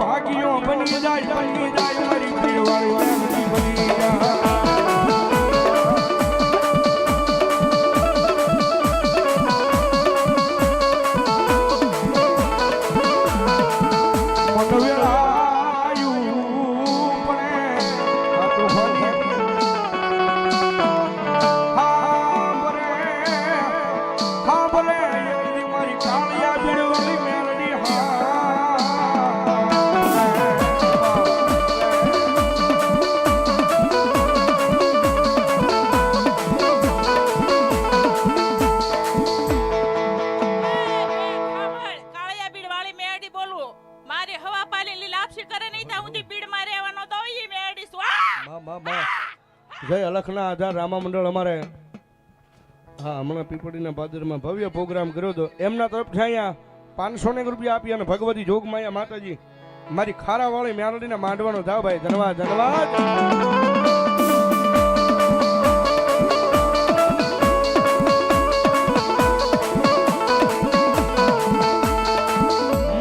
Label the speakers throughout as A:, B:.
A: ભાગ્યો બની જાય મારી પીરવાળી બની જાય જય અલખના આધાર રામા મંડળ અમારે હા હમણાં પીપળીના ભાદરમાં ભવ્ય પ્રોગ્રામ કર્યો હતો એમના તરફથી અહીંયા 500 રૂપિયા આપી અને ભગવતી જોગમાયા માતાજી મારી ખારાવાળી મેલડીના માંડવાનો થાવ ભાઈ ધન્યવાદ ધન્યવાદ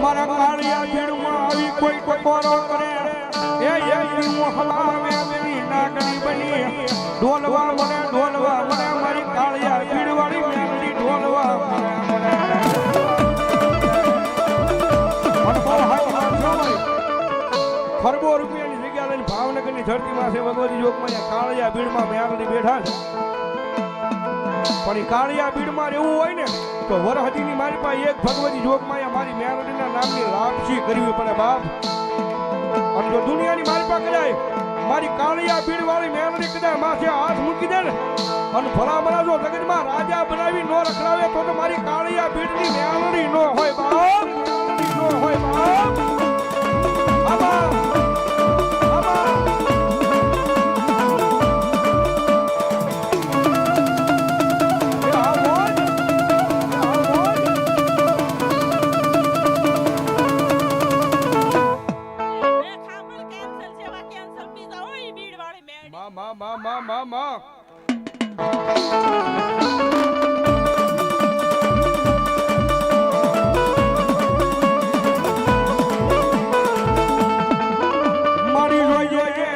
A: મારા કાળિયા ભીડમાં આવી કોઈ કોરો કરે એ મોહલાવે નાગણી બની ઢોલવા મને મારી કાળિયા ભીડવાળી મેલડી ઢોલવા ખરબો રૂપિયાની જગ્યા લઈને ભાવનગરની ધરતીમાં છે ભગવતી જોગમાં કાળિયા ભીડમાં મેલડી બેઠા છે પણ એ કાળિયા ભીડમાં રહેવું હોય ને તો વરહદીની મારી પાસે એક ભગવતી જોગમાં મારી મેલડીના નામની લાપસી કરવી પડે બાપ અને જો દુનિયાની મારી પાસે કદાય મારી કાળિયા ભીડ વાળી મેલડી કદાચ માથે હાથ મૂકી દે ને અને ભલામણા જો જગતમાં રાજા બનાવી નો રખડાવે તો મારી કાળિયા ભીડની મેલડી નો હોય બાપ નો હોય બાપ આબા માં મારી જોઈએ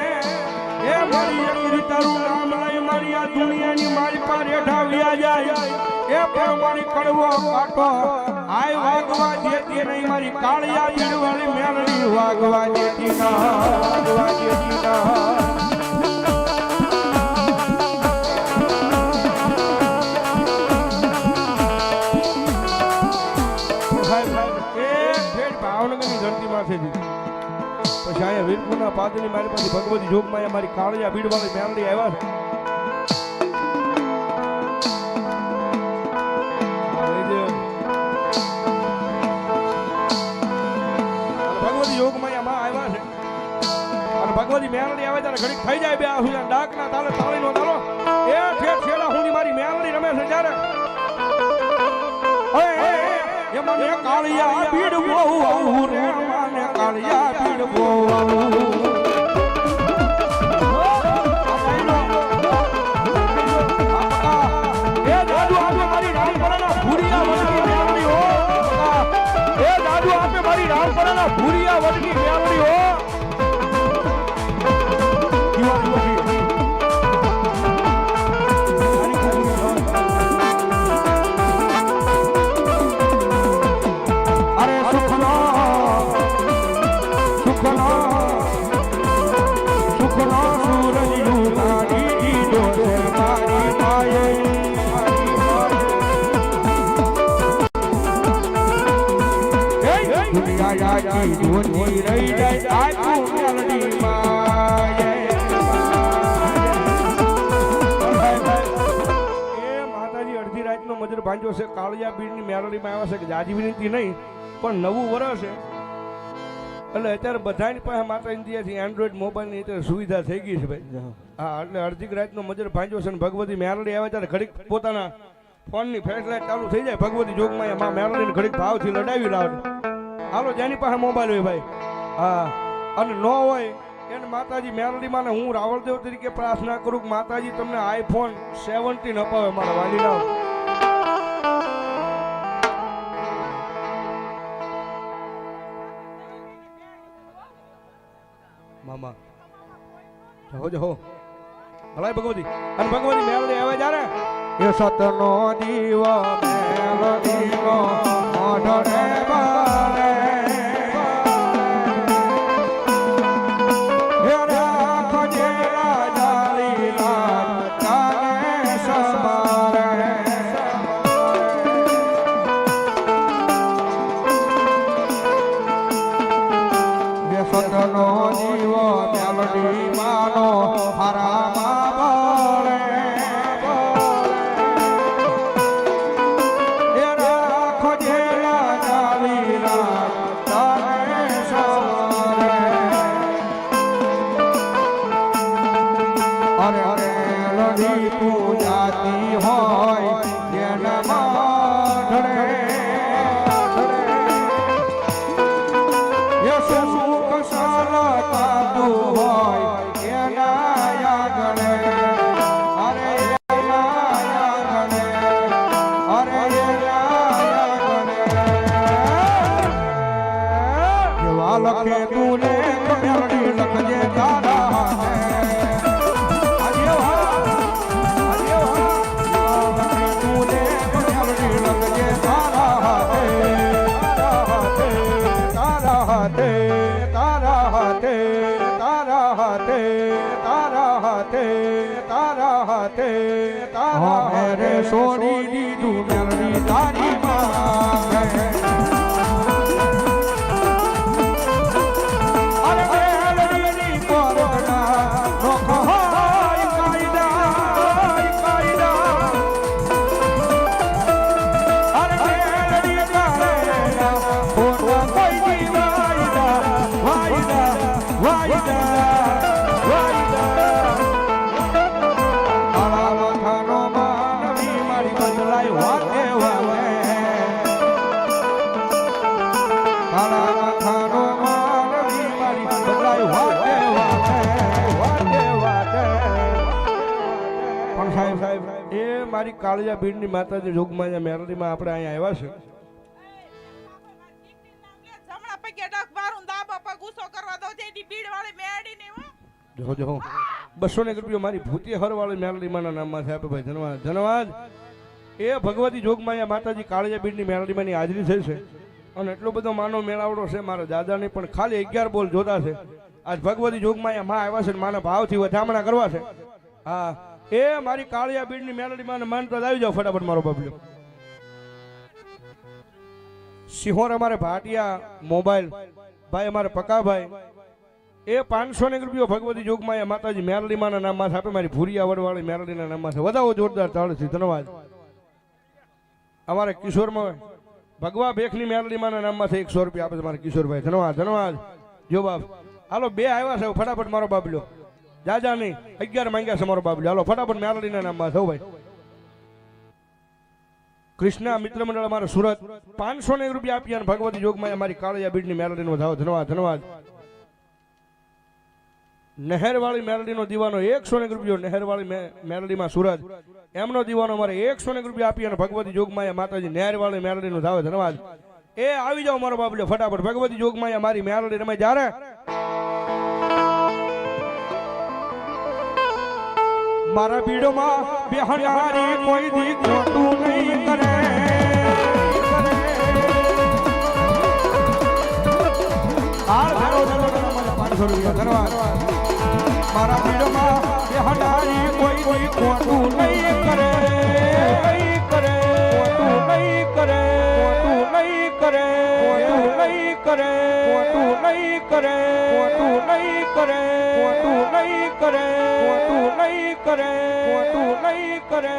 A: એ મારી એકરી તારું નામ લઈ મારી આ દુનિયાની મારી પાસે હેઠાવ્યા જાય એ પણ મારી કડવો કાટો આય વાગવા દેતી નહીં મારી કાળિયા ભીડવાળી મેલડી વાગવા દેતી ના વાગવા દેતી ના ભાવનગરની ધરતીમાં છે પછી અહીંયા વીરપુરના પાદરની મારી પાસે ભગવતી જોગમાં મારી કાળિયા ભીડવાળી મેલડી આવ્યા છે ભગવતી જોગમાં આવ્યા છે અને ભગવતી મેલડી આવે ત્યારે ઘડીક થઈ જાય બે આસુ ડાકના તાલે તાળીનો તાલો એ ઠેઠ છેડા હુંની મારી મેલડી રમે છે ત્યારે મને કાળિયા ભીડ બહુ રે મને કાળિયા ભીડ બહુ એ દાદુ આપે મારી રામપરાના ભૂરિયા વડની મેલડી હો એ દાદુ આપે મારી રામપરાના ભૂરિયા વડની મેલડી હો ધોની રહી જાય આ મેલડી માય એ માતાજી અડધી રાતનો મજર ભાંજો છે કાળિયા બીડની મેલડીમાં આવ્યા છે કે જાજી વિનંતી નહીં પણ નવું વર્ષ છે એટલે અત્યારે બધાની પાસે માતાજીથી એન્ડ્રોઈડ મોબાઈલની અત્યારે સુવિધા થઈ ગઈ છે ભાઈ હા એટલે અડધી રાતનો મજર ભાંજો છે ને ભગવતી મેલડી આવે ત્યારે ઘડીક પોતાના ફોનની ફ્લેશલાઇટ ચાલુ થઈ જાય ભગવતી જોગમાં માં મેલડીને ઘડીક ભાવથી લડાવી લાવે હાલો જેની પાસે મોબાઈલ હોય ભાઈ હા અને ન હોય એને માતાજી મેલડીમાં હું રાવળદેવ તરીકે પ્રાર્થના કરું કે માતાજી તમને iPhone 17 અપાવે મારા વાલીના મામા જહો જહો ભલાય ભગવતી અને ભગવતી મેલડી આવે જ્યારે એ સતનો દીવો મેલડીનો ઓઢણે બારે હે રાખજે રાજાલી રાત કાને સવારે એ સતનો દીવો મેલડી માનો હારામાં પૂજાતી હોય જેના માધડે યશુ કસાલતાતું હોય એના યાગણે અરે એના યાગણે અરે એના યાગણે જેવા લખે તું ને મેલડી લખજે તારા હાથે મેરે સોની દીધું મેલડી તારી માં અરે મેલડીની કોરડા નોખો હોય કાયદા અરે મેલડી કાળેલા ફોટા કોઈ દી વાયદા મારી કાળિયા બીડની માતાજી જોગમાં મેરડીમાં આપણે અહીંયા આવ્યા છે જો જો 200 રૂપિયા મારી ભૂતી હરવાળી મેરડીમાં નામમાં છે આપે ભાઈ ધન્યવાદ ધન્યવાદ એ ભગવતી જોગમાં માતાજી કાળિયા બીડની મેરડીમાંની હાજરી થઈ છે અને એટલો બધો માનો મેળાવડો છે મારા દાદાની પણ ખાલી 11 બોલ જોતા છે આજ ભગવતી જોગમાં માં આવ્યા છે માના ભાવથી વધામણા કરવા છે હા એ મારી કાળિયા બીડની મેલડીમાં માનતા આવી જાવ ફટાફટ મારો બબલ્યો સિંહોર અમારે ભાટિયા મોબાઈલ ભાઈ અમારે પકાભાઈ એ 500 રૂપિયા ભગવતી જોગમાં માતાજી મેલડીમાં નામમાં આપે મારી ભૂરિયા વડવાળી મેલડીના નામમાં છે વધાવો જોરદાર તાળથી ધન્યવાદ અમારે કિશોરમાં ભગવા ભેખની મેલડીમાં નામમાં છે 100 રૂપિયા આપે મારે કિશોરભાઈ ધન્યવાદ ધન્યવાદ જો બાપ હાલો બે આવ્યા છે ફટાફટ મારો બાબલ્યો જાજા નહીં 11 માંગ્યા છે મારો બાબલ્યો હાલો ફટાફટ મેલડીના નામમાં થો ભાઈ કૃષ્ણા મિત્ર મંડળ અમારા સુરત 500 રૂપિયા આપ્યા અને ભગવતી જોગમાં અમારી કાળિયા બીડની મેલડીનો ધાવ ધન્યવાદ ધન્યવાદ નહેરવાળી મેલડીનો દીવાનો 100 રૂપિયો નહેરવાળી મેલડીમાં સુરત એમનો દીવાનો અમારે 100 રૂપિયા આપી અને ભગવતી જોગમાં માતાજી નહેરવાળી મેલડીનો ધાવ ધન્યવાદ એ આવી જાવ મારો બાબલ્યો ફટાફટ ભગવતી જોગમાં મારી મેલડી રમાય જ્યારે મારા બીડોમાં બેહણારી કોઈ દી ખોટું નહીં કરે મારા બીડોમાં બેહણારી કોઈ દી ખોટું નહીં કરે ખોટું નહીં કરે ખોટું નહીં કરે ખોટું નહીં કરે ખોટું નહીં કરે ખોટું નહીં કરે ખોટું નહીં કરે ખોટું નહીં કરે ખોટું નહીં કરે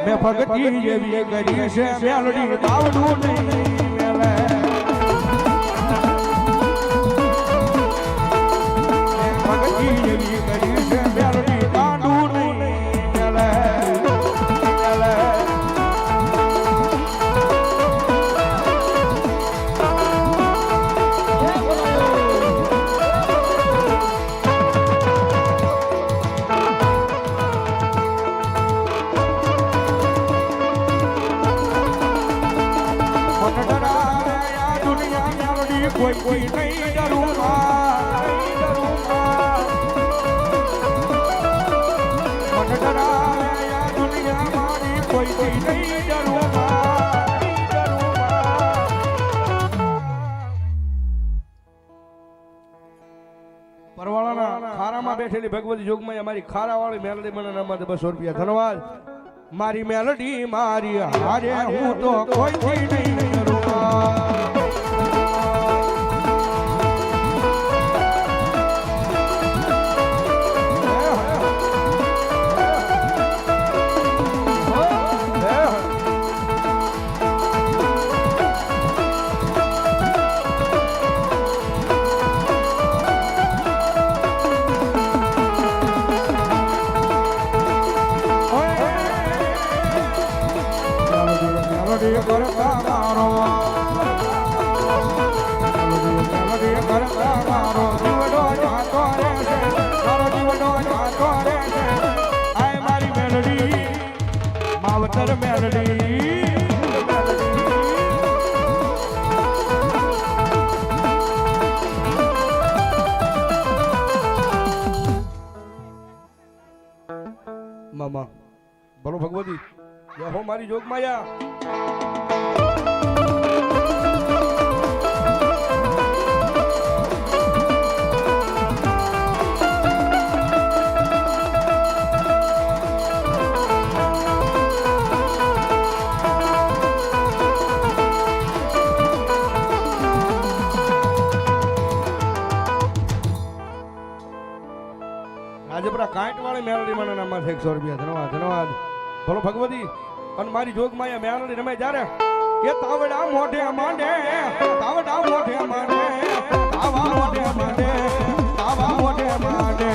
A: મેં ભક્તિ જેવી કરી છે મેલડી દાવડું નહીં મેલે ભક્તિ જેવી કરી છે મેલડી દાવડું નહીં મેલે What પરવાળાના ખારામાં બેઠેલી ભગવતી જોગમાં અમારી ખારાવાળી મેલડી મને નમત 200 રૂપિયા ધન્યવાદ મારી મેલડી મારી હારે હું તો કોઈથી નહીં કરું માવતર મેલડી મામા બોલો ભગવતી જય હો મારી જોગ માયા રાજપરા કાંટ વાળી મેલડી મને નામાં 100 રૂપિયા ધન્યવાદ ધન્યવાદ બોલો ભગવતી અને મારી જોગ માયા મેલડી રમે જ્યારે એ તાવડા મોઢે માંડે તાવડા મોઢે માંડે તાવા મોઢે માંડે તાવા મોઢે માંડે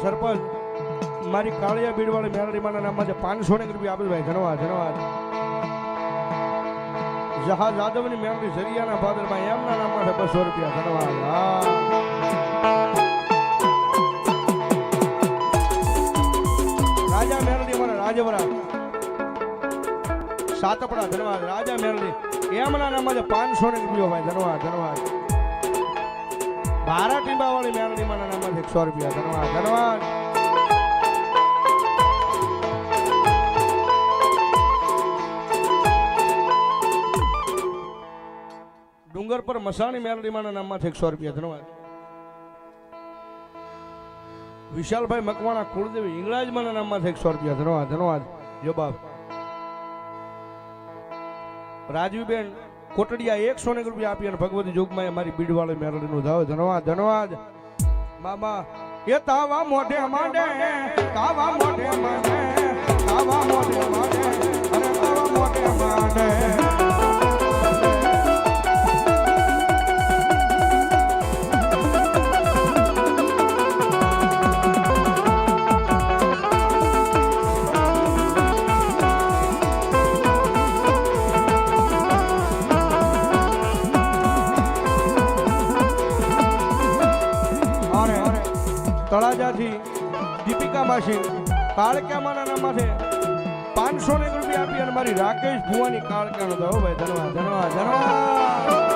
A: સરપંચ મારી કાળિયા બીડવાળી મેલડી માના નામમાં 500 રૂપિયા આપે ભાઈ ધન્યવાદ ધન્યવાદ જહાજ યાદવની મેલડી સરિયાના ફાધરમાં એમના નામમાં 200 રૂપિયા ધન્યવાદ રાજા મેલડી મારા રાજવરા સાતપડા ધન્યવાદ રાજા મેલડી એમના નામમાં 500 રૂપિયા ભાઈ ધન્યવાદ ધન્યવાદ બારા ટીંબા વાળી મેલડી માના નામમાં 100 રૂપિયા ધન્યવાદ ધન્યવાદ ડુંગર પર મસાણી મેલડી માના નામમાં 100 રૂપિયા ધન્યવાદ વિશાલભાઈ મકવાણા કુળદેવી ઇંગળાજ માના નામમાં 100 રૂપિયા ધન્યવાદ ધન્યવાદ જવાબ રાજવીબેન કોટડિયા 100 રૂપિયા આપી અને ભગવતી જોગમાં મારી બીડવાળી મેલડીનું ધાવ ધન્યવાદ ધન્યવાદ મામા એ તાવા મોઢે માંડે તાવા મોઢે માંડે તાવા મોઢે માંડે અને તાવા મોઢે માંડે તળાજાથી દીપિકા માસી કાળક્યામાના નામમાંથી 500 રૂપિયા આપી અને મારી રાકેશ ભુવાની કાળક્યાનો દો ભાઈ ધન્યવાદ ધન્યવાદ ધન્યવાદ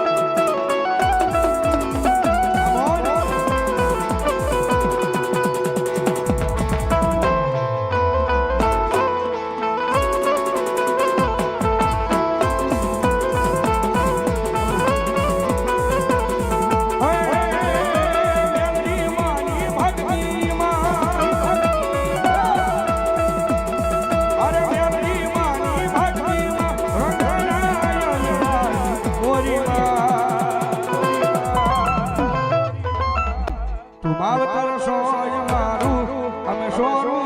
A: Morima
B: સોનું